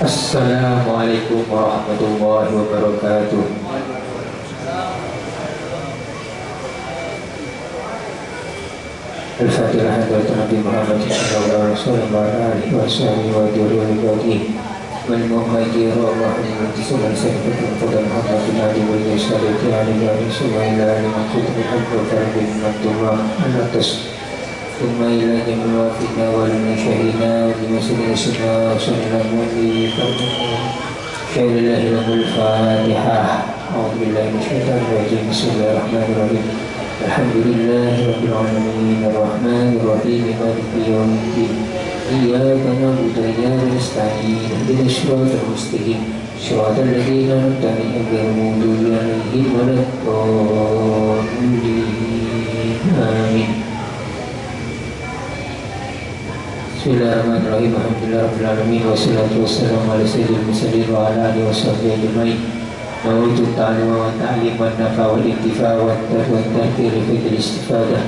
Assalamualaikum warahmatullahi wabarakatuh. Al-Fatihah hadrat Nabi Muhammad sallallahu alaihi wasallam wa alihi wa sahbihi wa dzurriyyatihi wal muhajirin wa al-mu'tasimin sayyidina Muhammad bin Ali wa sallallahu alaihi wa sallam ثم إلى جميع وافدنا ولمشاهدنا ولمسجد السماء وسلم شهر الله له الفاتحة. أعوذ بالله من الشيطان الرجيم. بسم الله الرحمن الرحيم. الحمد لله رب العالمين الرحمن الرحيم مالك يوم الدين إياك نعبد وإياك نستعين اهدنا الصراط المستقيم صراط الذين أنعمت عليهم غير المغضوب عليهم ولا الضالين آمين. Bismillahirrahmanirrahim. Alhamdulillahirrahmanirrahim. Wassalatu wassalamu ala sayyidil mursalin wa ala alihi wa sahbihi ajma'in. Nawaitu ta'lima wa ta'liman nafa wal intifa wa at-tadhkir fi al-istifadah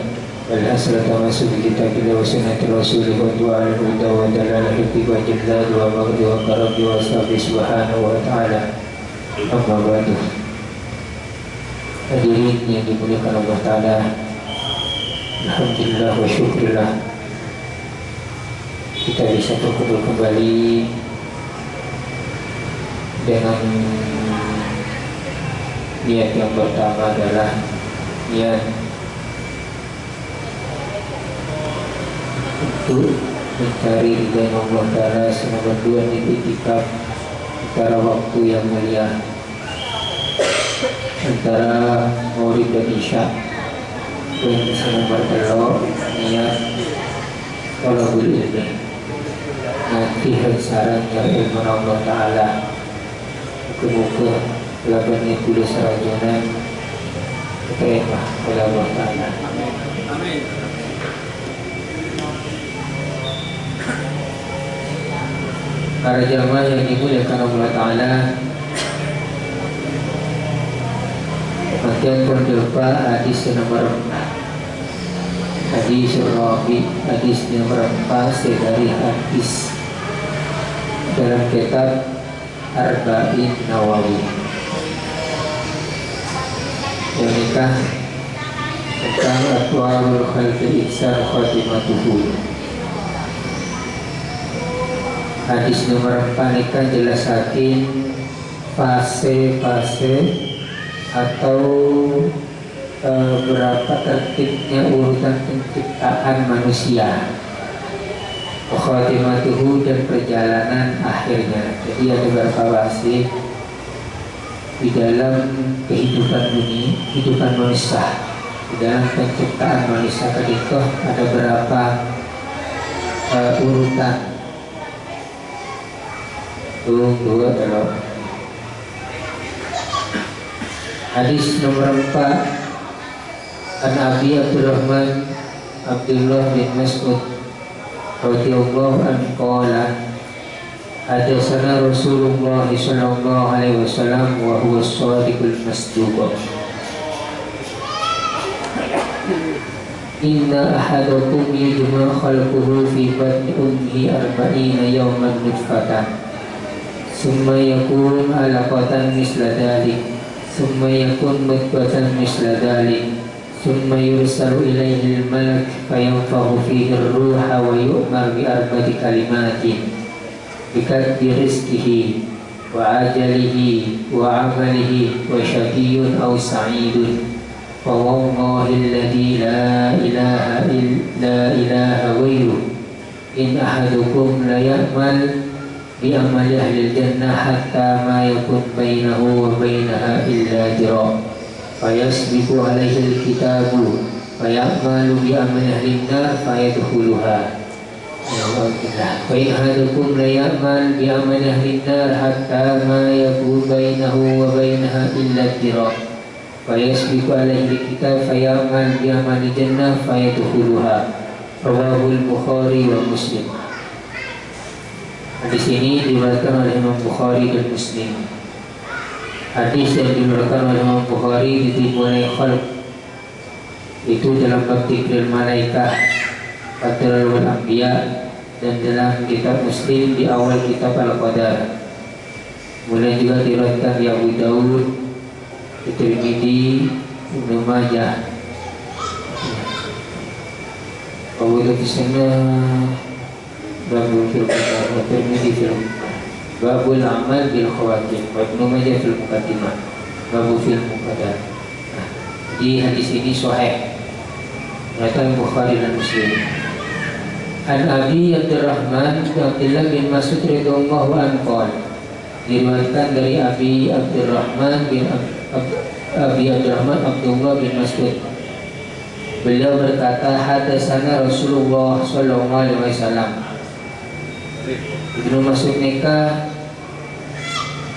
wal hasanata wa subi kitabillah wa sunnati rasulih wa du'a al-huda wa dalal al-hibbi wa jallad wa maghdi wa karam wa sahbihi subhanahu wa ta'ala. Amma ba'du. Hadirin yang dimuliakan Allah Ta'ala, alhamdulillah wa syukurillah, kita bisa berkumpul kembali dengan niat yang pertama adalah niat untuk mencari ridha Allah Ta'ala. Semoga dua itikaf antara waktu yang mulia antara Maghrib dan Isya dan nomor Allah niat thalabul ilmi, nanti sarannya ilmu Allah Ta'ala. Muka-muka labannya tulis rajunan keterima oleh Allah Ta'ala. Amin. Para jamaah yang dimuliakan Allah Ta'ala, bagian berdoa hadis nomor 4, hadis Rabi, hadis nomor 4 dari hadis dalam kitab Arba'in Nawawi, yang nikah tentang atwarul khalqil ihsan khatimatuhu. Hadis nomor 4 nikah jelasakin fase-fase atau berapa tertibnya urutan penciptaan manusia, khatimatuhu, dan perjalanan akhirnya. Jadi ada beberapa fase di dalam kehidupan ini, kehidupan manusia, di dalam penciptaan manusia itu ada berapa urutan. Dua adalah hadis nomor 4 an Abi Abdurrahman Abdullah bin Mas'ud radhiyallahu anhu qala hadatsana Rasulullah sallallahu alaihi wasallam wa huwa as-shadiqul masduq. Inna ahadakum yujma khalquhu fi batni ummihi 40 yawman nutfatan summa yakun alaqatan misla dhalik summa yakun mudghatan misla dhalik summa yursalu ilaihi al-malak fayanfahu fihi ar-ruha wa yu'mar bi arba'ati kalimatin bikatbi rizqihi wa ajalihi wa amalihi wa syaqiyyun aw sa'idun fa wallahi alladhi la ilaha ghairuh in ahadukum la ya'mal bi amali ahli jannah hatta ma yakun bainahu wa bainaha illa dira' fayasbiqu alaihi al-kitabu fayamalu bi amali ahli nar fayadkhuluha. Wa in ahadukum la ya'mal bi amali ahli nar hatta ma yakun bainahu wa bainaha illa dira' fayasbiqu alaihi al-kitab fayamal bi amali jannah fayadkhuluha. Rawahul Bukhari wa Muslim. Hadis ini diriwayatkan oleh Imam Bukhari dan Muslim. Hadis yang diriwayatkan oleh Imam Bukhari dimulai khalq, itu dalam bab dzikrul malaikah, Fatrul wal Anbiya, dan dalam kitab Muslim di awal kitab Al-Qadar. Kemudian juga diriwayatkan di Abu Daud, di Tirmidzi, Ibnu Majah. Abu Daud di sana babul fil Qadar, Tirmidzi fil babul amal bil khawatim, Ibnu Majah fil muqaddimah, babul fil Qadar. Di hadis ini sahih riwayat Bukhari dan Muslim. An Abi Abdurrahman Abdullah bin Mas'ud radhiyallahu anhu, diriwayatkan dari Abi Abdurrahman Abdullah bin Mas'ud. Beliau berkata, hadatsana Rasulullah sallallahu alaihi wasallam. Ibnu Mas'ud nikah,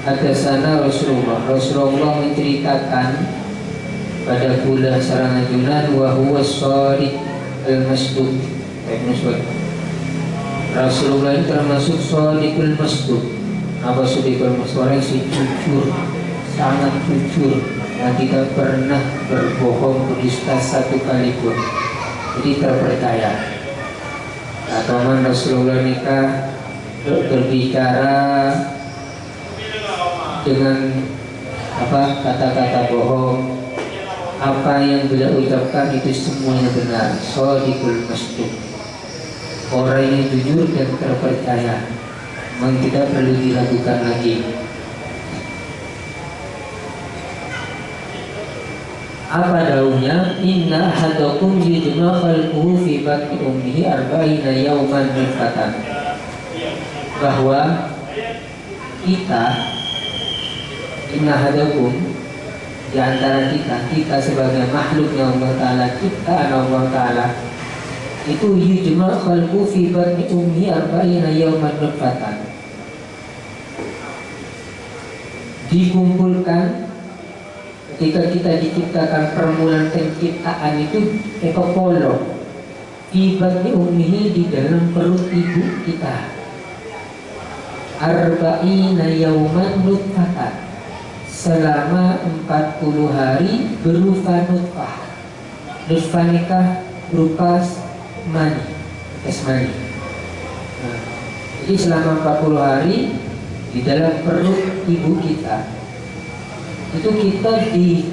hadatsana Rasulullah menceritakan pada pula sarana Junan wa huwa shadiq al-masduq. Rasulullah itu termasuk shadiqul masduq. Apa shadiqul masduq? Orang yang jujur, sangat jujur dan tidak pernah berbohong, berdusta satu kali pun. Jadi terpercaya. Atau Rasulullah nikah berbicara dengan kata-kata bohong, apa yang beliau ucapkan itu semuanya benar. Shadiqul masduq, orang yang jujur dan terpercaya, memang tidak perlu diragukan lagi. Apa daunnya? Inna ahadakum yujma khalquhu fi batni ummihi arba'ina yawman nutfatan. Bahwa kita, inna ahadakum, di antara kita sebagai makhluk yang Allah Ta'ala ciptaan Allah Ta'ala, itu yujma khalqu fi batni ummi arba'ina yawman nutfatan, dikumpulkan ketika kita diciptakan, permulaan penciptaan itu ekopolo fi batni ummihi, di dalam perut ibu kita, arba'ina yawman nutfatan, selama 40 hari berupa nutfah. Nutfah nikah berupa mani, tes mani. Jadi selama 40 hari di dalam perut ibu kita, itu kita di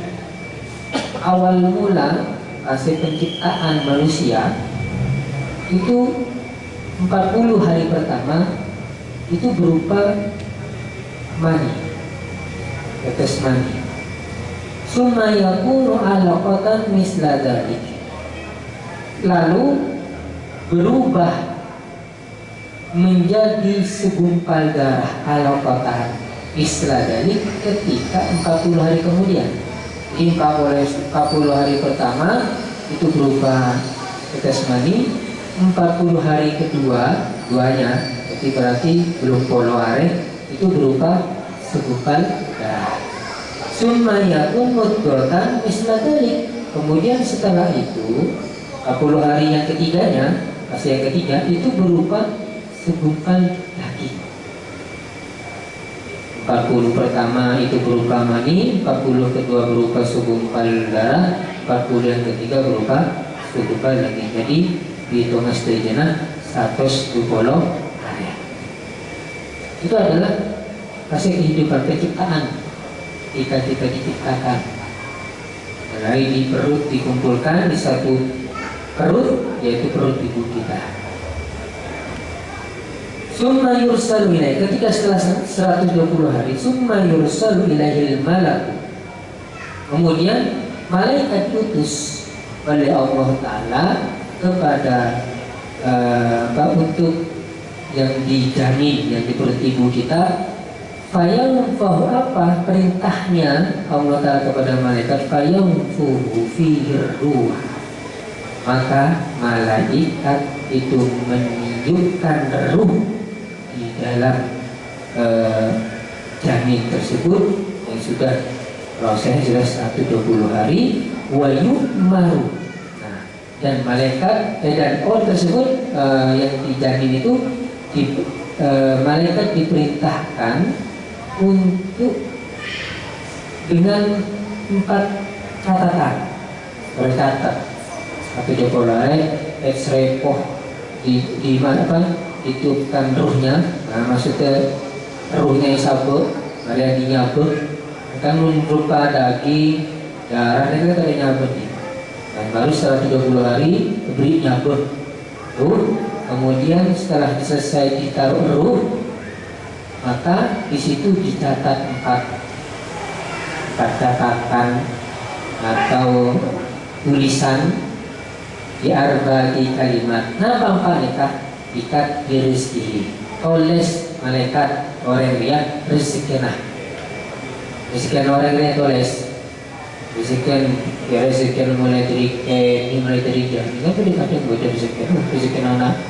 awal mula fase penciptaan manusia itu 40 hari pertama itu berupa mani, tetes mani. Summa yakunu alaqatan misla dzalik, lalu berubah menjadi segumpal darah, alaqatan misla dzalik, ketika 40 hari kemudian. Di 40 hari pertama itu berupa tetes mani, 40 hari kedua duanya, jadi berarti belum polo hari, itu berupa segumpal darah. Summa yakun mudghatan misla dzalik, kemudian setelah itu 40 hari yang ketiganya, fase yang ketiga, itu berupa segumpal daging. 40 pertama itu berupa mani, 40 kedua berupa segumpal darah, 40 yang ketiga berupa segumpal daging. Jadi dihitung seterusnya 120 hari. Itu adalah fase kehidupan penciptaan. Ketika kita diciptakan, mulai di perut dikumpulkan di satu perut, yaitu perut ibu kita. Summa yursalu ilaih, ketika setelah 120 hari, summa yursalu ilaihil malak, kemudian malaikat diutus oleh Allah Ta'ala kepada untuk yang dijanin, yang di perut ibu kita. Fayunfahu, apa perintahnya Allah Ta'ala kepada malaikat? Fayunfuhu fihi ruh, maka malaikat itu meniupkan ruh di dalam janin tersebut yang sudah prosesnya sudah 120 hari. Wa yu'maru, dan malaikat dan orang tersebut yang di janin itu malaikat diperintahkan untuk dengan 4 catatan, bercatat 120 hari, X-ray di mana apa ditiupkan ruhnya. Nah, maksudnya ruhnya yang sabuk kalian dinyabuk kan berupa daging darah itu kan ada nyabuk nih. Dan baru setelah 30 hari beri nyabuk ruh. Kemudian setelah selesai ditaruh ruh, maka di situ dicatat 4 catatan atau tulisan di arba'ati kalimat. Nah, mereka ikat di rezeki. Tulis malaikat orang dia rezekinya. Rezekian orang dia tulis. Rezekian ya rezekian mulai dari dia. Kenapa dikatakan buat rezekian anak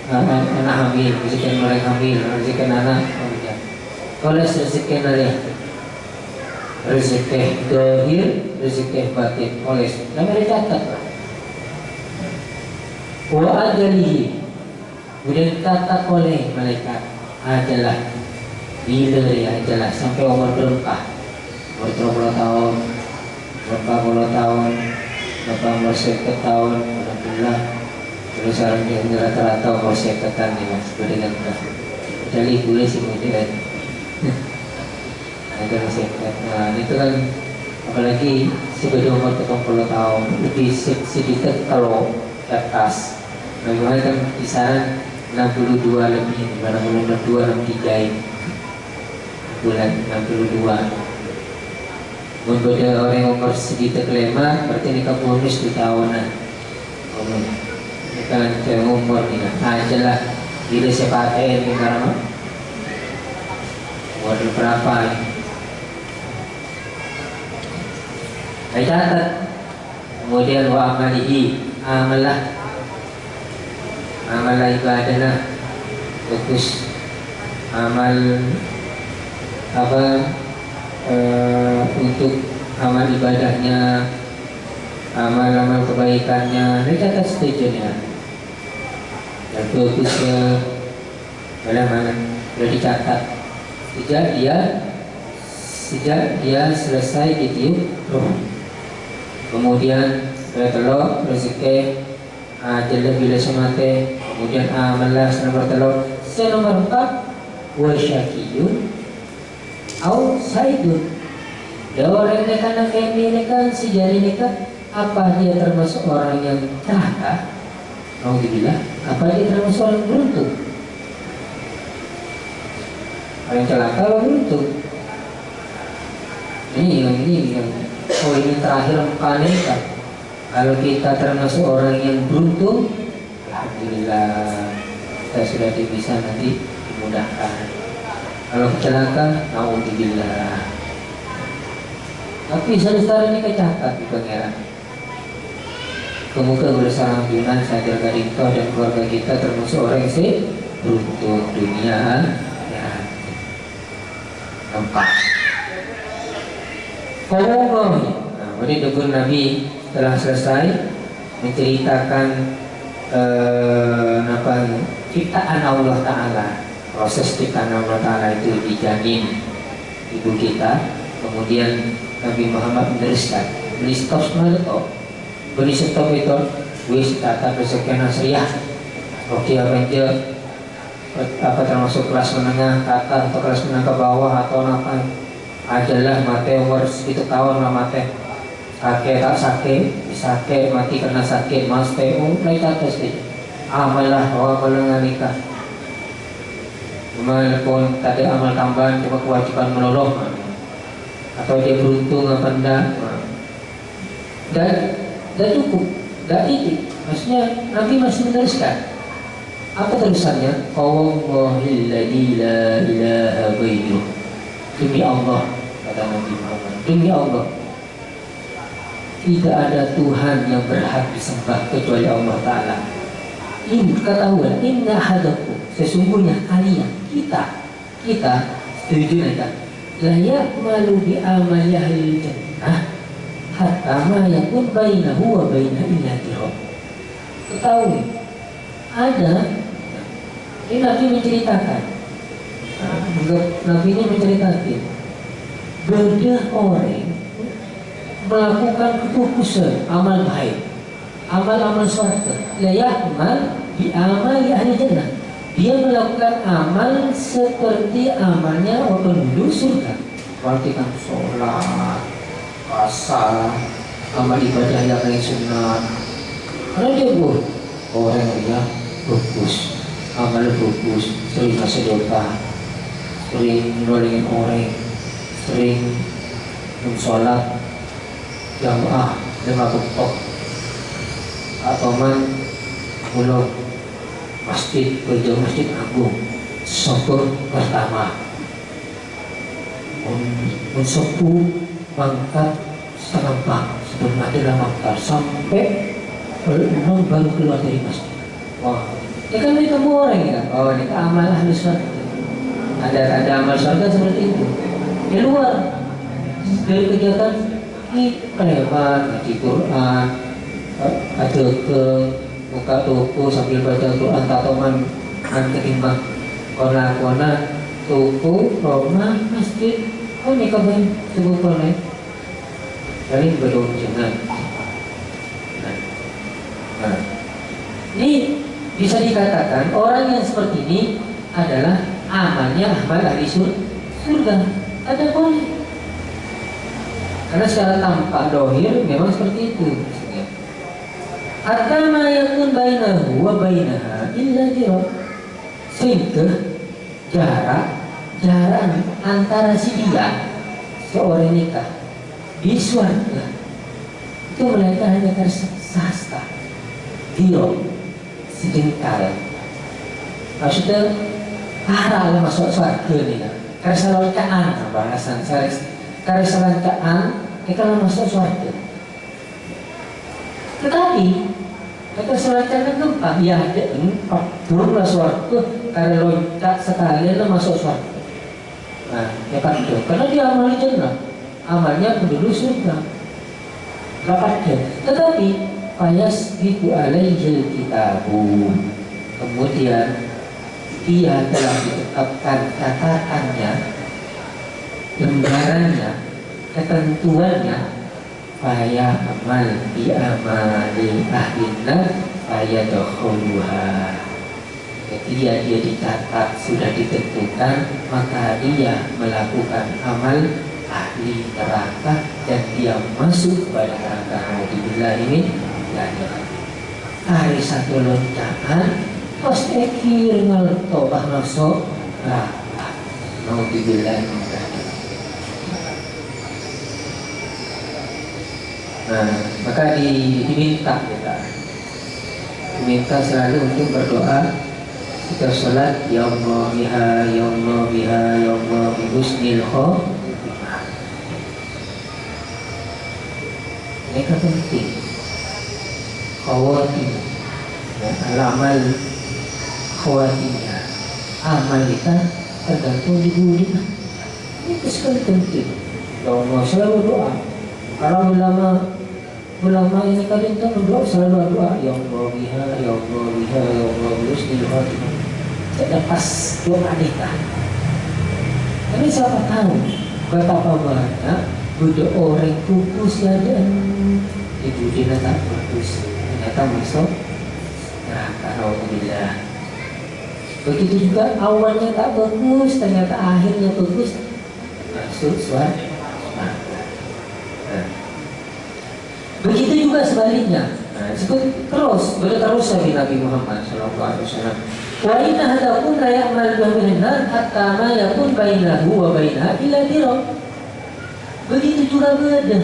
hamil, rezekian orang hamil, rezekian anak hamil. Tulis rezekian dia. Rezeki dohir, rezeki batin, tulis. Namanya dicatat. Wa ajalihi, kemudian kata oleh malaikat adalah bila ya adalah sampai umur berapa? Umur 30 tahun, berapa puluh tahun, berapa umur 100 tahun, alhamdulillah. Terus sekarang yang rata-rata umur 100 tahun nih mas, berikan kasih. Jadi boleh sih kemudian. Ada masyarakat. Nah itu kan apalagi sebelum umur 30 tahun lebih sedikit kalau ke atas. Bagaimana kan kisaran 62 lebih, 62, 63 bulan 62. Untuk orang yang umur sedikit kelima, berarti ini bonus 2 tahunan. Ini kan umur nih, aja lah. Bila siapa ini karena umur berapa ini? Saya catat. Kemudian wa amalihi, amalah ibadahlah, fokus amal apa untuk amal ibadahnya, amal kebaikannya, mereka tak setuju ya. Dan fokusnya mana sudah dicatat sejak dia selesai ditiup roh. Kemudian telok rezeki ajalah bila semate. Kemudian amalah nomor telok. Nomor 4 wa syakiyun au saidun. Dia orang ini kan ini kan sejari ini kan apa dia termasuk orang yang celaka? Alhamdulillah. Apa dia termasuk orang beruntung? Orang celaka atau beruntung? Ini yang ini terakhir kan. Kalau kita termasuk orang yang beruntung, alhamdulillah kita sudah bisa nanti dimudahkan. Kalau kecelakaan, alhamdulillah. Tapi saudara ini kecatat di pangeran. Kemudian bersama Junan sadar gading dan keluarga kita termasuk orang yang beruntung dunia ya. Nampak. Jadi dukun Nabi telah selesai menceritakan ciptaan Allah Ta'ala. Proses ciptaan Allah Ta'ala itu dijamin ibu kita. Kemudian Nabi Muhammad meneruskan beli stop itu wis tata rezekian asriyah. Oke apa termasuk kelas menengah ke atas atau kelas menengah ke bawah atau apa adalah mati umur segitu tahun lah mati sakit tak sakit mati karena sakit mas teu naik atas deh amalah amal nikah walaupun tadi amal tambahan cuma kewajiban menolong atau dia beruntung apa enggak dan cukup dan titik maksudnya Nabi masih meneruskan apa terusannya Allahilladzi la ilaha ghairuh demi Allah kata Nabi Muhammad demi Allah tidak ada Tuhan yang berhak disembah kecuali Allah Ta'ala. Ini ketahuan inna hadakum sesungguhnya kalian kita setuju enggak la ya'malu bi amali ahli jannah hatta ma yakun bainahu wa baina illati rabb. Ketahui ada ini Nabi menceritakan Nabi ini menceritakan beda orang melakukan kefokusan amal baik amal-amal suatu la ya'mal di amal ahli jannah. Dia melakukan amal seperti amalnya orang penduduk surga. Berarti kan sholat, puasa, amal ibadah yang lain sunat. Karena dia orang yang bagus, amal bagus, sering sedekah, sering nolongin orang, sering sholat jamaah 5 waktu, atau pulang masjid, kerja masjid agung, sopur pertama, mensopu mangkat setengah sebelum ada mangkat sampai memang baru keluar dari masjid. Wah, ya kan ini kamu orang ya? Oh, ini amal ahli surga. Ada amal surga seperti itu. Di luar dari kegiatan ini preman, ngaji Quran, ada ke buka toko sambil baca Quran tatoman ketimbang kona toko, rumah, masjid. Oh, ini kapan sebut kona? Kali belum jangan. Nah, ini bisa dikatakan orang yang seperti ini adalah amalnya amal ahli surga. Ada boleh. Karena secara tampak dohir memang seperti itu. Hatta ma yakun bainahu wa bainaha illa jira. Sehingga jarak antara si dia seorang nikah di surga itu mereka hanya tersasta dio sejengkal. Maksudnya parah masuk surga nih kan. Karena selangkaan bahasan karena selangkaan kita masuk surga. Tetapi kita selangkaan gampang ya turunlah surga karena loncat sekali masuk surga. Nah, ya kan itu karena dia amal jannah, amalnya penduduk surga. Dapatkan. Tetapi fayas biku alaihil kitabu. Kemudian dia telah ditetapkan catatannya, lembarannya, ketentuannya. Faya amal bi amali ahlinna faya dokhuluha. Ketika dia dicatat sudah ditentukan, maka dia melakukan amal ahli neraka dan dia masuk kepada neraka. Alhamdulillah ini hari satu loncakan pas ekir ngaltobah masuk neraka. Alhamdulillah ini. Nah, maka diminta selalu untuk berdoa kita sholat ya Allah biha ya Allah biha ya Allah bi husnil khotimah. Ini kan penting. Khawatimah, amal khawatimah, amal kita tergantung di budi. Ini sekali penting. Ya Allah selalu doa. Kalau ulama ini kalian kan berdoa selalu doa ya Allah biha ya Allah biha ya Allah bi husnil khotimah. Tidak pas doa nikah. Tapi siapa tahu betapa banyak budak orang pupus dan ibu dia tak bagus ternyata masuk neraka. Alhamdulillah. Begitu juga awalnya tak bagus ternyata akhirnya bagus masuk surga. Begitu juga sebaliknya. Nah, terus Nabi Muhammad SAW. Wa inna hadakum la ya'mal bihinna hatta ma yakun bainahu wa bainaha illa dirham. Begitu juga beda.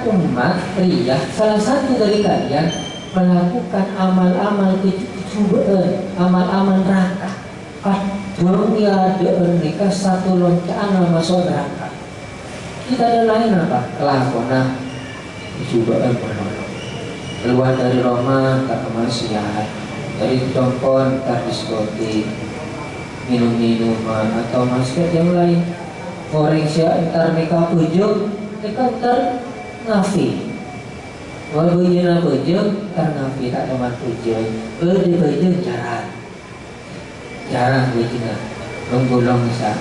Umat pria salah satu dari kalian melakukan amal-amal kecubaan, amal-amal neraka. Dunia mereka satu loncaan masuk neraka. Kita ada lain apa? Kelakonan, cobaan menolong. Keluar dari Roma tak kemaksiat, dari tompon tak diskotik, minum-minuman atau maksiat yang lain. Orang siap entar mereka pujuk, mereka entar ngafi. Walau dia pujuk, entar ngafi tak teman pujuk. Di pujuk jarang begini. Menggulung sah.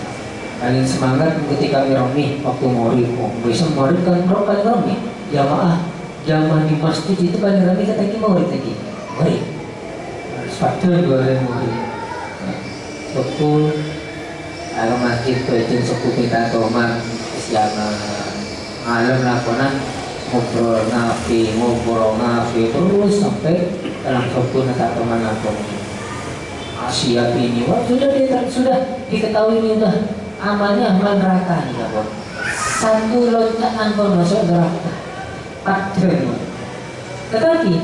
Paling semangat ketika Iromi waktu Mori, bisa Mori kan paling Iromi. Jamaah di masjid itu paling ramai kata Mori lagi. Mori. Padahal boleh murid. Betul. Kalau masjid itu sepupu kita Tomar, siapa malam lakonan ngobrol ngafi terus sampai dalam sepupu kita Tomar lakonan. Siap ini, wah sudah diketahui ini udah amalnya amal neraka nih ya, satu loncatan pun masuk neraka. Padahal. Tetapi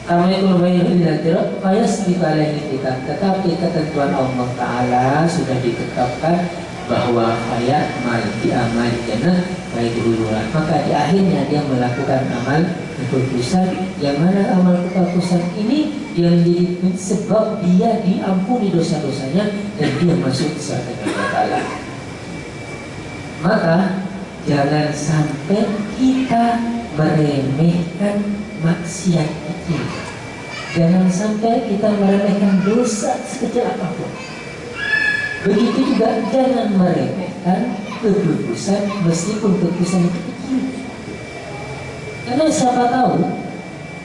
kamu itu lumayan tidak payas dibalik-balikan. Tetapi ketentuan Allah Ta'ala sudah ditetapkan bahwa ayamal di amal jannah baik duluan. Maka di akhirnya dia melakukan amal kebagusan, yang mana amal kebagusan ini yang menjadi sebab dia diampuni dosa-dosanya dan dia masuk ke surga Allah Ta'ala. Maka jangan sampai kita meremehkan maksiat itu. Jangan sampai kita meremehkan dosa sekecil apapun. Begitu juga jangan meremehkan keburusan meskipun keburusan itu kecil. Karena siapa tahu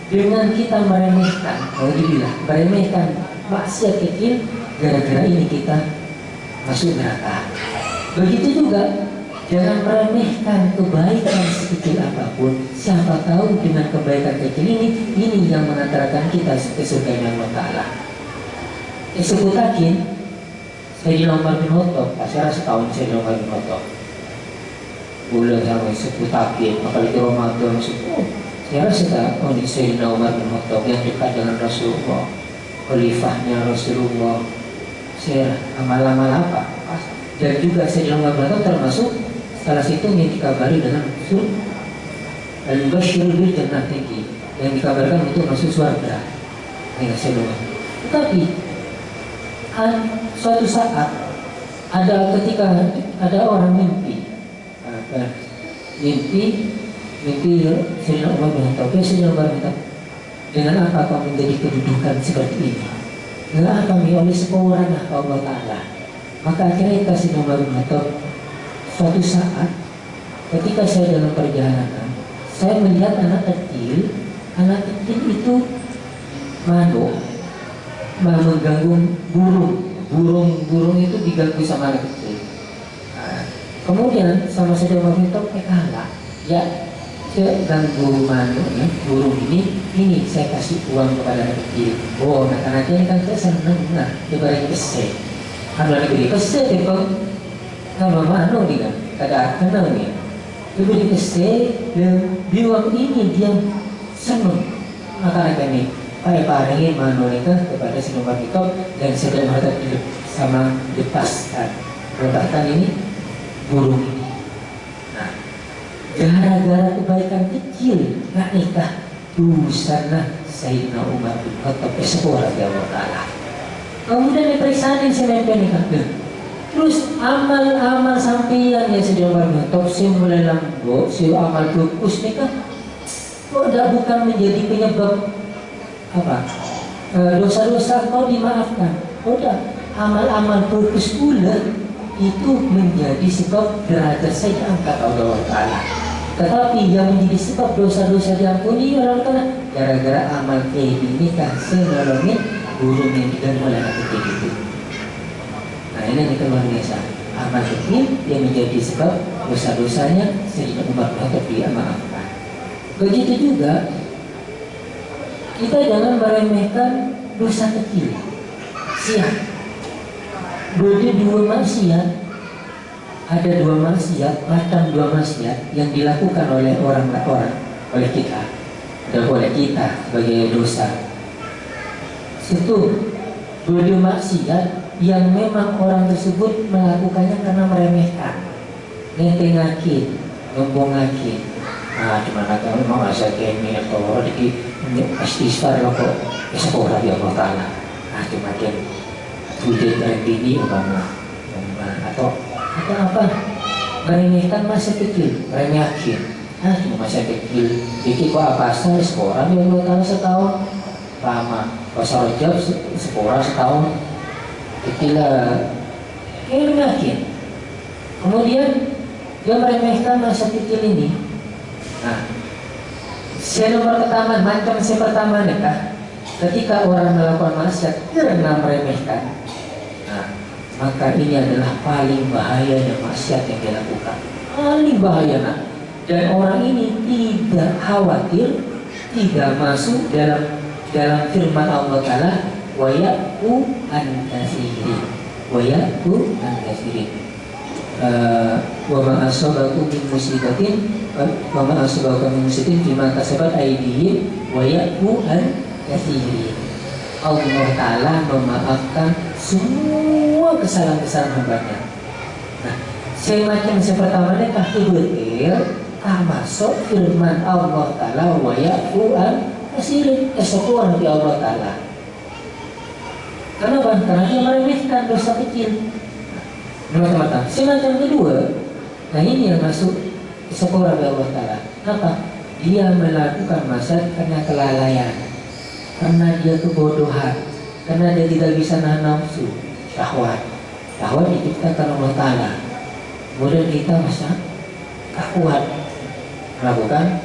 dengan kita meremehkan, kalau dibilang meremehkan maksiat kecil, gara-gara ini kita masuk neraka. Begitu juga jangan meremehkan kebaikan sekecil apapun. Siapa tahu dengan kebaikan kecil ini yang mengantarkan kita ke surga Allah Ta'ala. Sebutakin Sayyidina Umar bin Khattab, saya setahun Sayyidina Umar bin Khattab. Bulan sampai sebutakin, apalagi Ramadan saya rasa tahu Sayyidina Umar bin Khattab yang dekat dengan Rasulullah, khalifahnya Rasulullah. Saya amal-amal apa? Dan juga Sayyidina Umar bin Khattab termasuk salah satu yang dikabari dengan surga al-Bashir bil Jannah tinggi, yang dikabarkan untuk masuk surga. Tetapi suatu saat ketika ada orang mimpi Sayyidina Umar bin Khattab, Sayyidina Umar bin Khattab, dengan apa kau menjadi kedudukan seperti ini? Dengan apa oleh seorang Allah Ta'ala? Maka akhirnya Sayyidina Umar bin Khattab, suatu saat ketika saya dalam perjalanan, saya melihat anak kecil itu mengganggu burung itu diganggu sama anak kecil. Nah, kemudian sama saya Umar bin Khattab kalah, ya saya ganggu burung ini saya kasih uang kepada anak kecil. Oh, anak-anaknya kan saya senang, diberi keseh, kalau diberi keseh nama mana ni kan? Kada kenal ni. Diberi keseh dan biwang ini dia senang. Maka ini parengin mana ni kan kepada si Umar bin Khattab dan sedang mereka sama lepaskan ini burung ini. Nah, gara-gara kebaikan kecil nak nikah dusana Sayyidina Umar bin Khattab seorang Allah Ta'ala. Kemudian diperiksa ini sementara nikah. Terus amal-amal sampian yang sudah berbentuk mulai lambok, amal bagus ni kan, kok bukan menjadi penyebab apa dosa-dosa kau dimaafkan. Udah amal-amal bagus pula itu menjadi sebab derajat saya diangkat Allah Ta'ala. Tetapi yang menjadi sebab dosa-dosa diampuni orang Ta'ala gara-gara amal kayak ini kan senolongin burung yang digantung oleh hati itu. Nah ini yang luar biasa. Amal kecil yang menjadi sebab dosa-dosanya Sayyidina Umar bin Khattab dimaafkan. Begitu juga kita jangan meremehkan dosa kecil. Siap. Ada dua maksiat yang dilakukan oleh oleh kita dan oleh kita sebagai dosa. Itu dua maksiat yang memang orang tersebut melakukannya karena meremehkan, ngentengakin, nyombongakin. Cuma kalau mau asal kemi atau di istighfar lo kok sekolah dia Allah Ta'ala. Cuma kan tujuan dari dini atau apa meremehkan masa kecil, meremehakin. Cuma masa kecil, dikit kok apa asal sekolah dia Allah Ta'ala setahun lama, pasal rojab sekolah setahun. Itulah yakin. Kemudian dia meremehkan masa kecil ini. Nah, saya nomor pertama, macam saya pertama nikah. Ketika orang melakukan maksiat karena meremehkan, nah, maka ini adalah paling bahayanya maksiat yang dilakukan. Paling bahaya, nah. Dan orang ini tidak khawatir, tidak masuk dalam firman Allah Ta'ala, wa ya'fu an katsirin, wa ya'fu an katsirin. Wa ma asabakum min musibatin wa ma asabakum min musibatin bima kasabat aydihim wa ya'fu an katsirin. Allah Ta'ala memaafkan semua kesalahan-kesalahan hambanya. Nah, semacam pertama mereka betul termasuk firman Allah Ta'ala wa ya'fu an katsirin, kesyukuran di Allah Ta'ala. Kenapa? Karena dia meremehkan dosa kecil. Teman-teman, semacam kedua, nah ini yang masuk kesyukuran di Allah Ta'ala. Kenapa? Dia melakukan maksiat karena kelalaian, karena dia kebodohan, karena dia tidak bisa nahan nafsu, syahwat. Syahwat diciptakan Allah Ta'ala. Kemudian kita masa kuat melakukan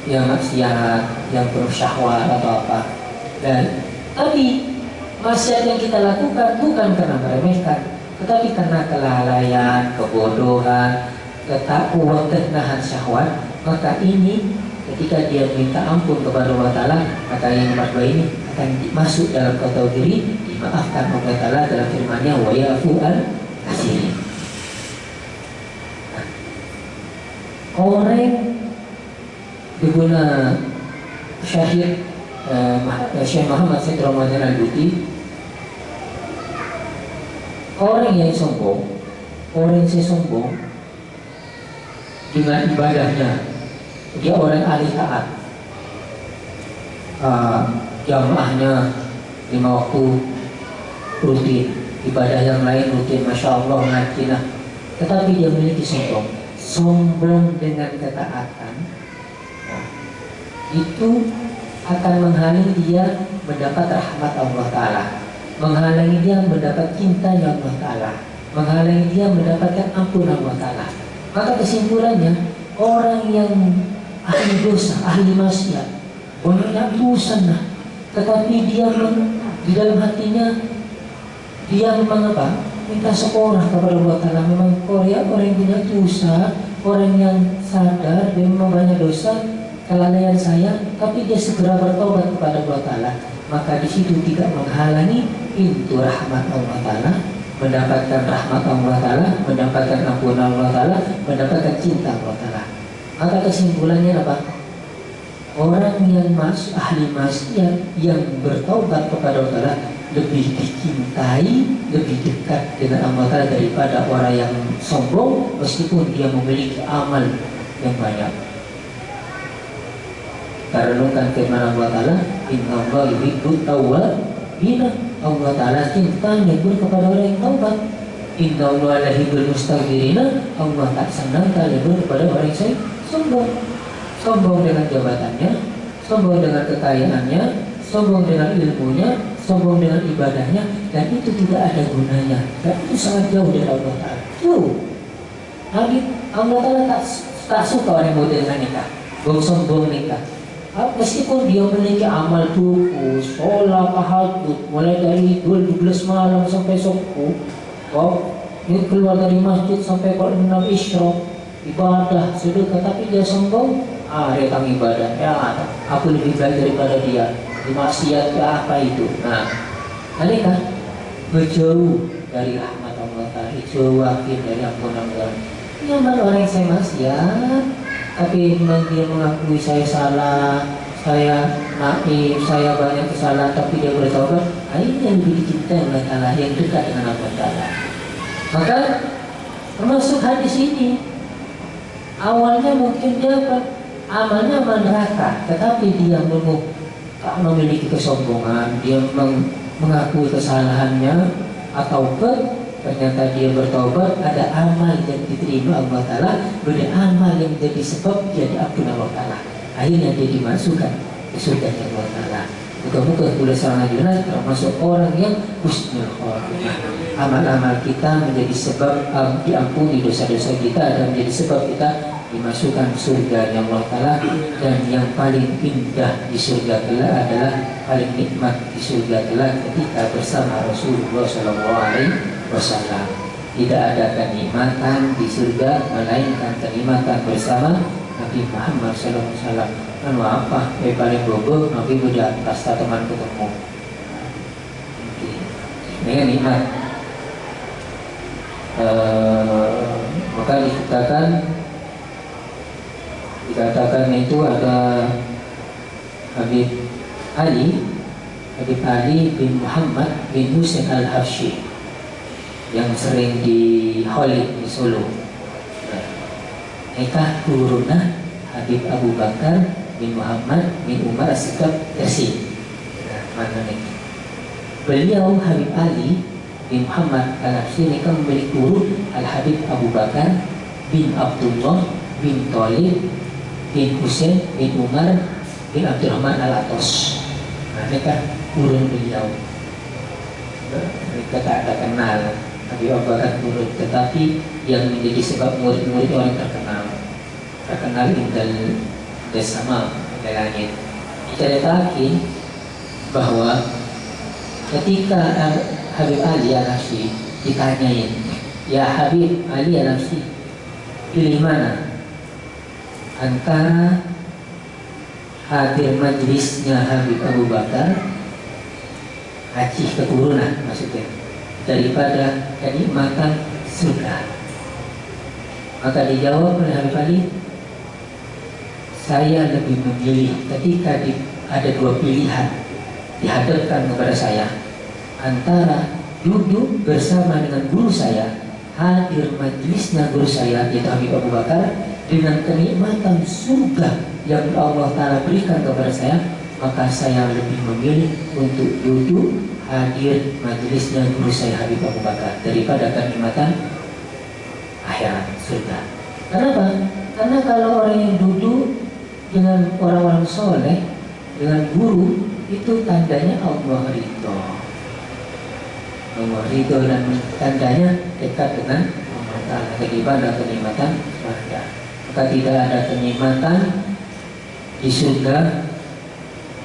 yang maksiat, yang penuh syahwat atau apa. Dan tapi maksiat yang kita lakukan bukan karena meremehkan, tetapi karena kelalaian, kebodohan, ketakuan, nahan syahwat. Maka ini ketika dia minta ampun kepada Allah Ta'ala, maka yang nomor dua ini akan masuk dalam kategori dimaafkan Allah Ta'ala dalam firman-Nya wa ya'fu an katsirin. Orang diguna Syekh Muhammad Said Ramadan Al-Buti, orang yang sombong, orang yang sombong dengan ibadahnya, dia orang ahli taat, jamaahnya 5 waktu rutin, ibadah yang lain rutin, masya Allah ngaji, nah, tetapi dia memiliki sombong dengan ketaatan, nah, itu akan menghalangi dia mendapat rahmat Allah Ta'ala, menghalangi dia mendapat cintanya Allah Ta'ala, menghalangi dia mendapatkan ampunan Allah Ta'ala. Maka kesimpulannya, orang yang ahli dosa, ahli maksiat, banyak dosa, nah, tetapi dia di dalam hatinya dia memang minta sekolah kepada Allah Ta'ala. Memang orang yang punya dosa, orang yang sadar dia memang banyak dosa, kelalaian saya, tapi dia segera bertobat kepada Allah Ta'ala. Maka di situ tidak menghalangi pintu rahmat Allah Ta'ala, mendapatkan rahmat Allah Ta'ala, mendapatkan ampunan Allah Ta'ala, mendapatkan cinta Allah Ta'ala. Maka kesimpulannya apa? Orang yang ahli maksiat yang bertaubat kepada Allah Ta'ala lebih dicintai, lebih dekat dengan Allah Ta'ala daripada orang yang sombong meskipun dia memiliki amal yang banyak. Renungkan firman Allah Ta'ala, inna Allah yuhibbut tawwabina, Allah Ta'ala cinta nyebur kepada orang yang taubat. Inna Allah la yuhibbul mustaghfirina, Allah tak senang nyebur kepada orang yang sombong. Sombong dengan jabatannya, sombong dengan kekayaannya, sombong dengan ilmunya, sombong dengan ibadahnya, dan itu tidak ada gunanya. Dan itu sangat jauh dari Allah Ta'ala. Allah Ta'ala tak suka orang yang model nikah, sombong nikah. Meskipun dia memiliki amal tubuh, sholat, tahajud, mulai dari 12 malam sampai subuh, dia keluar dari masjid sampai pukul 6 isyraq, ibadah, sedekah, tapi dia sombong, dia tang ibadah, ya aku lebih baik daripada dia, di maksiat apa itu. Nah, mereka berjauh dari rahmat Allah Ta'ala, jauh dari ampunan Allah. Nyaman orang yang saya maksiat, tapi memang dia mengakui saya salah, saya naif, saya banyak kesalahan, tapi dia bertobat. Ini yang lebih dicintai oleh Allah, yang dekat dengan Allah Ta'ala. Maka termasuk hadis ini, awalnya mungkin dia amalnya amal neraka, tetapi dia memiliki kesombongan, dia mengakui kesalahannya, atau ternyata dia bertobat, ada amal yang diterima Allah Ta'ala, ada amal yang jadi sebab dia diampuni Allah Ta'ala. Akhirnya dia dimasukkan ke surga Allah Ta'ala. Muka-muka boleh selanjutnya termasuk orang yang husnul khotimah. Amal-amal kita menjadi sebab diampuni dosa-dosa kita, dan menjadi sebab kita dimasukkan surga yang Allah Ta'ala. Dan yang paling indah di surga kelak adalah, paling nikmat di surga kelak ketika bersama Rasulullah SAW. Tidak ada kenikmatan di surga melainkan kenikmatan bersama Nabi Muhammad SAW. Anu apa? Paling bobo Nabi udah atas teman ketemu. Ini nikmat. Maka dikatakan itu ada Habib Ali bin Muhammad bin Husain al-Habsyi yang sering di Khalid di Solo. Mereka turunah Habib Abu Bakar bin Muhammad bin Umar As-Sikab Yasin. Mana nih? Beliau Habib Ali bin Muhammad al-Habsyi mereka memiliki guru Al-Habib Abu Bakar bin Abdullah bin Thalib bin Husain bin Umar bin Abdurrahman al-Atos. Mereka guru beliau. Mereka tak ada kenal Habib Abu Bakar guru, tetapi yang menjadi sebab murid-murid orang terkenal indal bersama di langit. Diceritakan bahwa ketika Habib Ali al-Habsyi ditanyain, ya Habib Ali al-Habsyi, pilih mana antara hadir majlisnya Habib Abu Bakar, haji keturunan maksudnya, daripada kenikmatan surga? Maka dijawab oleh Habib Ali, saya lebih memilih ketika ada dua pilihan dihadapkan kepada saya, antara duduk bersama dengan guru saya, hadir majlisnya guru saya yaitu Habib Abu Bakar, dengan kenikmatan surga yang Allah Ta'ala berikan kepada saya, maka saya lebih memilih untuk duduk hadir majlisnya guru saya Habib Abu Bakar daripada kenikmatan akhirat surga. Kenapa? Karena kalau orang yang duduk dengan orang-orang soleh, dengan guru, itu tandanya Allah ridho. Allah ridho dan tandanya dekat dengan Allah Ta'ala, daripada kenikmatan surga. Maka tidak ada kenikmatan di surga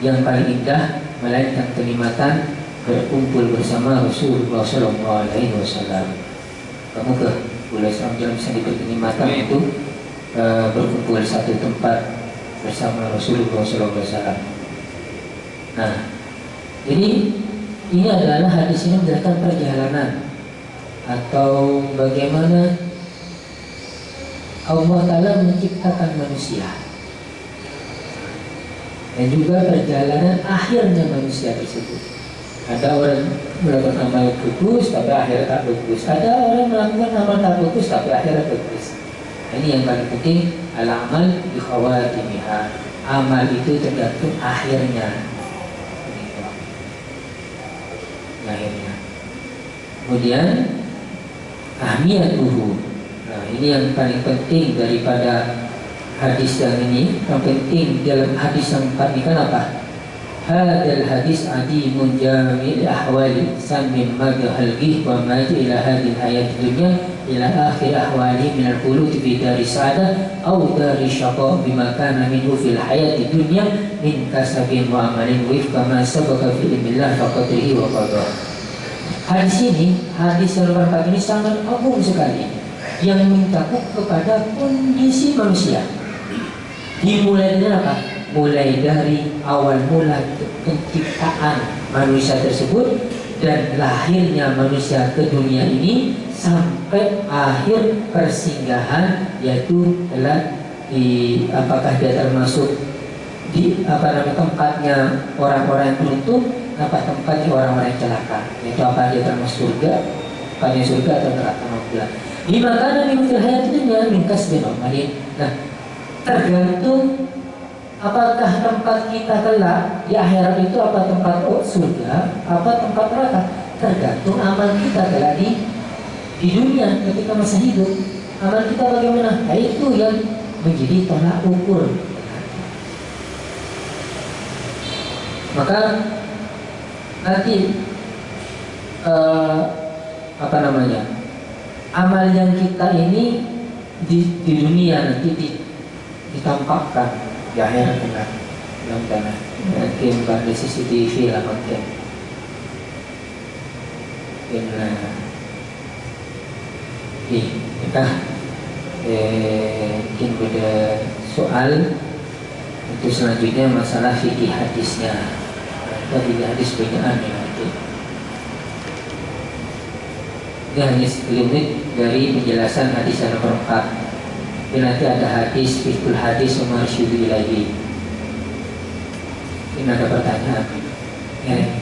yang paling indah melainkan kenikmatan berkumpul bersama Rasulullah SAW. Kamu boleh sambil bisa diberi kenikmatan itu berkumpul satu tempat bersama Rasulullah SAW. Nah, jadi ini adalah hadis ini menjelaskan perjalanan atau bagaimana Allah Ta'ala menciptakan manusia, dan juga perjalanan akhirnya manusia tersebut. Ada orang melakukan amal bagus tapi akhirnya tak bagus. Ada orang melakukan amal tak bagus tapi akhirnya bagus. Ini yang paling penting, al-amal bi khawatimiha. Amal itu tergantung akhirnya. Akhirnya. Kemudian ahmiyatuhu. Nah, ini yang paling penting daripada hadis yang ini. Yang penting dalam hadis yang empat ini kan apa? Hadal hadis adimun jami'il ahwali sammin madhalgih wa maji ila hadil hayat dunya ila akhir ahwali minal quluti fi dari sa'adah au dari syaqa bima kana minhu fil hayati dunya min kasabin wa amalin wifqa ma sabaka fi ilmillah faqadrihi wa qadar. Hadis ini, hadis yang nomor 4 ini sangat agung sekali, yang mencakup kepada kondisi manusia. Dimulai dari apa? Mulai dari awal mula penciptaan manusia tersebut dan lahirnya manusia ke dunia ini sampai akhir persinggahan, yaitu adalah di apakah dia termasuk di tempatnya orang-orang yang beruntung, apa tempatnya orang-orang yang celaka, yaitu apa dia termasuk surga, tempatnya surga atau neraka. Di makanan yang hayat dunia min kasbin amalin. Nah, tergantung apakah tempat kita kelak di akhirat itu apa tempat surga, apa tempat neraka, tergantung amal kita kelak di dunia ketika masa hidup. Amal kita bagaimana? Nah, itu yang menjadi tolak ukur. Maka nanti amal yang kita ini di dunia nanti ditampakkan di akhirat benar dalam tanah mungkin pada CCTV lah mungkin kita mungkin pada soal itu selanjutnya masalah fikih hadisnya. Kita fikih hadis banyak aneh nanti. Ini hanya sekelumit dari penjelasan hadis yang nomor 4. Dan nanti ada hadis fikul hadis nomor 7 lagi. Ini ada pertanyaan. Ya.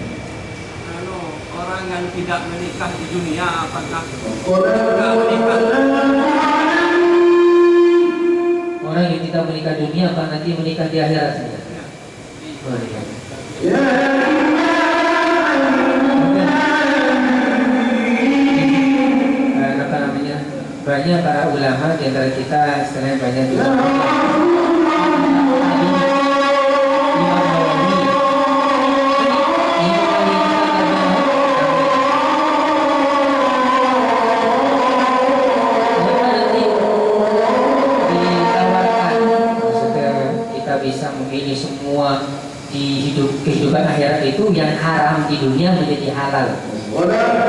Kalau orang yang tidak menikah di dunia, apakah sudah menikah? Orang yang tidak menikah dunia, apa nanti menikah di akhirat saja? Ya. Oh, iya. Apa namanya? Banyak para ulama di antara kita, selain banyak juga. Bisa memilih semua di kehidupan akhirat itu yang haram di dunia menjadi halal. Kebiasaan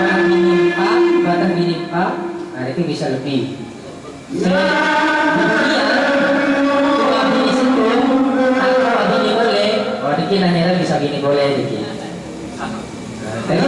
orang menimpa, batang menimpa, nah itu bisa lebih. Di dunia, cuma bini situ, apa bini boleh, kalau di akhirat bisa bini boleh. Nah, tadi